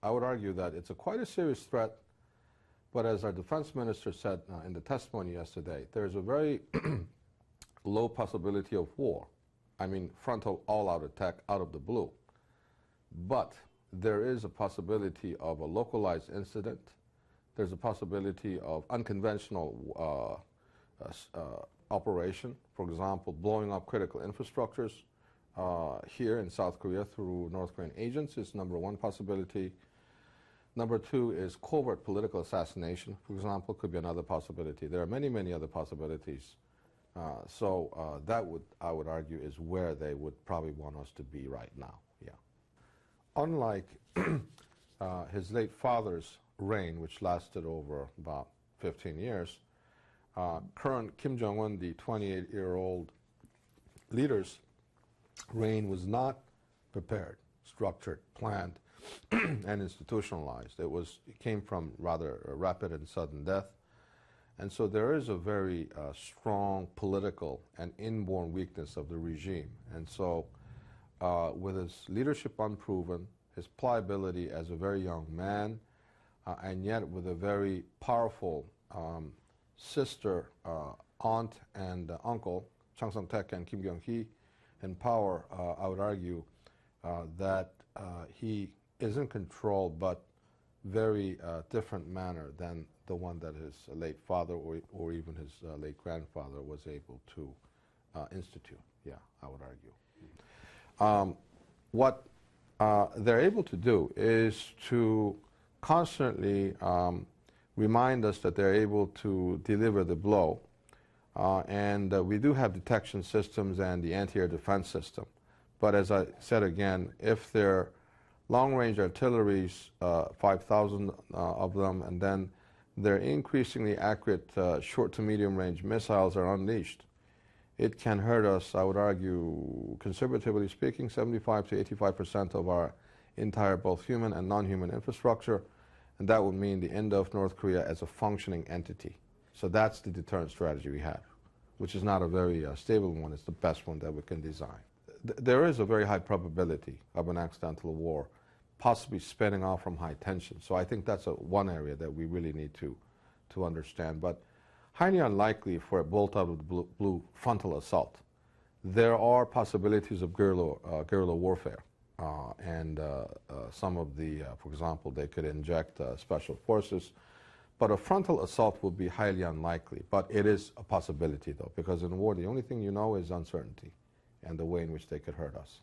I would argue that it's quite a serious threat, but as our defense minister said in the testimony yesterday, there's a very low possibility of war. I mean, frontal all-out attack out of the blue. But there is a possibility of a localized incident. There's a possibility of unconventional operation, for example, blowing up critical infrastructures here in South Korea through North Korean agents is number one possibility. Number two is covert political assassination, for example, could be another possibility. There are many, many other possibilities. So that I would argue, is where they would probably want us to be right now. Yeah. Unlike his late father's reign, which lasted over about 15 years, current Kim Jong-Un, the 28-year-old leader's reign was not prepared, structured, planned, and institutionalized. It came from rather a rapid and sudden death. And so there is a very strong political and inborn weakness of the regime. And so with his leadership unproven, his pliability as a very young man, and yet with a very powerful sister, aunt, and uncle, Chang Sang-taek and Kim Jong-hee, in power, I would argue that he is in control, but very different manner than the one that his late father or even his late grandfather was able to institute. Yeah, I would argue. What they're able to do is to constantly remind us that they're able to deliver the blow. And we do have detection systems and the anti-air defense system. But as I said again, if their long-range artilleries, 5,000 of them, and then their increasingly accurate short to medium-range missiles are unleashed, it can hurt us, I would argue, conservatively speaking, 75 to 85% of our entire both human and non-human infrastructure, and that would mean the end of North Korea as a functioning entity. So that's the deterrent strategy we have, which is not a very stable one. It's the best one that we can design. There is a very high probability of an accidental war, possibly spinning off from high tension. So I think that's one area that we really need to understand. But highly unlikely for a bolt out of the blue frontal assault. There are possibilities of guerrilla warfare. And some of the, for example, they could inject special forces. But a frontal assault would be highly unlikely. But it is a possibility, though, because in war, the only thing you know is uncertainty and the way in which they could hurt us.